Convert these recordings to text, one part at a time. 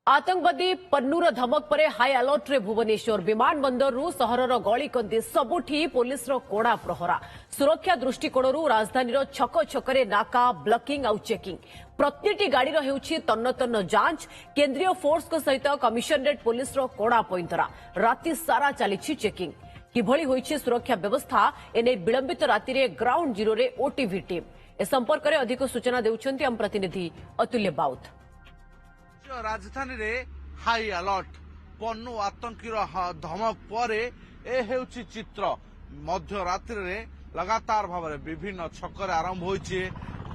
आतंकवादी पन्नूर धमक पर हाई अलर्ट रे भुवनेश्वर विमान बंदर सहरर गलिकंदी सबुठी पुलिस कोड़ा प्रहरा सुरक्षा दृष्टिकोण राजधानी छक छकरे नाका ब्लकिंग आउ चेकिंग प्रति गाड़ी होउछि तन्न तन्न जांच केंद्रीय फोर्स सहित कमिशनरेट पुलिस कोड़ा पैंतरा राति सारा चली चेकिंग किभली होइछि सुरक्षा व्यवस्था एने विलंबित राति रे ग्राउंड जीरो रे ओटीवी टीम ए संपर्क में अधिक सूचना देउछन्ति हम प्रतिनिधि अतुल्य बाउत। राजधानी रे हाई अलर्ट पन्नू आतंकीर धमक पर हेउछि चित्र मध्य रात्रि रे लगातार भाव विभिन्न छकरे आरंभ होइछे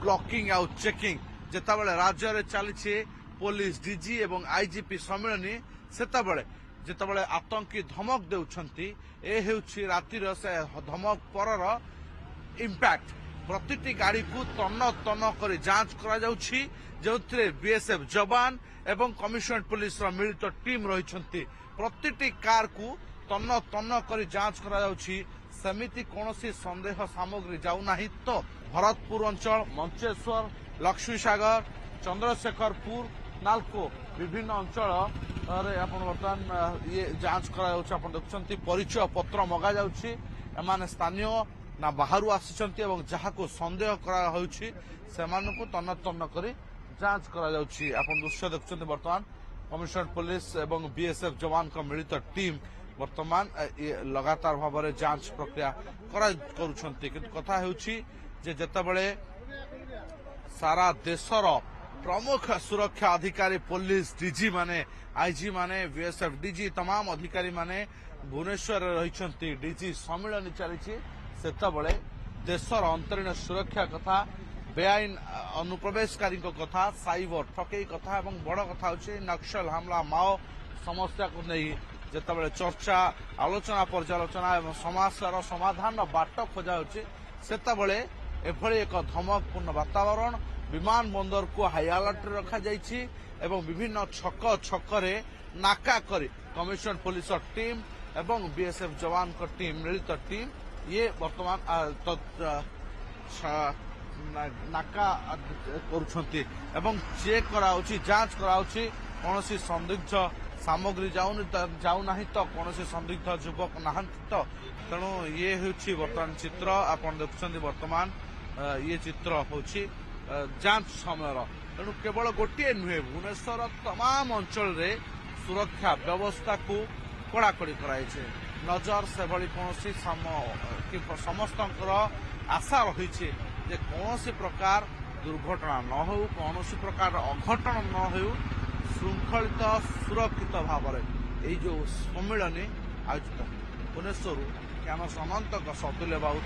ब्लॉकिंग आउ चेकिंग जेतेबेले राज्य रे चलीछे पुलिस डीजी एवं आईजीपी सम्मेलनी सेतेबेले जेतेबेले आतंकी धमक देउछन्ति ए हेउछि रातिर से धमक परर इंपैक्ट प्रतिटी गाड़ी को तन्न तन्न कर जांच करा जाउछि जोथिरे बीएसएफ जवान एवं कमिशनरेट पुलिस मिलित टीम रहिछन्ति प्रतिटी कार को तन्न तन्न कर जांच करा जाउछि सेमिति कोनोसी संदेह सामग्री जाउ नाही तो भरतपुर अंचल मंचेश्वर लक्ष्मी सागर चंद्रशेखरपुर नालको विभिन्न अंचल बर्तमान ये जांच करा जाउछि आपण देखुछन्ति परिचय पत्र मगा जाउछि एमाने स्थानीय ना बाहर आसिछन्ति एवं जहाको संदेह करा होउछि सेमानकु तन्न तन्न करी जांच करा जाउछि आपण दृश्य देखुछन्ति बर्तमान कमिशनरेट पुलिस एवं बीएसएफ जवान का मिलित टीम बर्तमान लगातार भाव में जांच प्रक्रिया करुछन्ति किंतु कथा हेउछि जे जेतेबेले सारा देशर प्रमुख सुरक्षा अधिकारी पुलिस डीजी माने आईजी माने बीएसएफ डीजी तमाम अधिकारी माने भुवनेश्वर रहिछन्ति डीजी सम्मेलन चलीछि सेतेबेले देशर अंतरीण सुरक्षा कथा बेआईन अनुप्रवेशकारी कथा साइबर ठकई कथा एवं बड़ कथा होछि नक्सल हमला माओ समस्या को नहीं जेतेबेले चर्चा आलोचना पर्यालोचना एवं समस्यार समाधान बाट खोजा होछि सेतेबेले एभଳି एक धमकपूर्ण वातावरण विमान बंदर को हाई अलर्ट रखा जाइछि एवं विभिन्न छक छकरे नाका करी कमिशनरेट पुलिस टीम एवं बीएसएफ जवान को टीम मिलित टीम ये वर्तमान नाका करुछन्ति एवं चेक कराउछि जांच कराउछि कोनोसी संदिग्ध सामग्री जाउ नाही तो कोनोसी संदिग्ध युवक नाहंति तो तेणु ये होछि वर्तमान चित्र आपण देखुछन्ति वर्तमान ये चित्र होछि जांच समय तेणु केवल गोटे नुहे भुवनेश्वर तमाम अंचल रे सुरक्षा व्यवस्था को कड़ाकड़ी कराइछे नजर से भली कोनोसी समस्त आशा रही जे कौन प्रकार दुर्घटना न हो कौन प्रकार अघटन न हो श्रृंखलित सुरक्षित भाव में जो सम्मेलन आयोजित भुवनेश्वर ज्ञान समन्तक सतुल्य बाबू।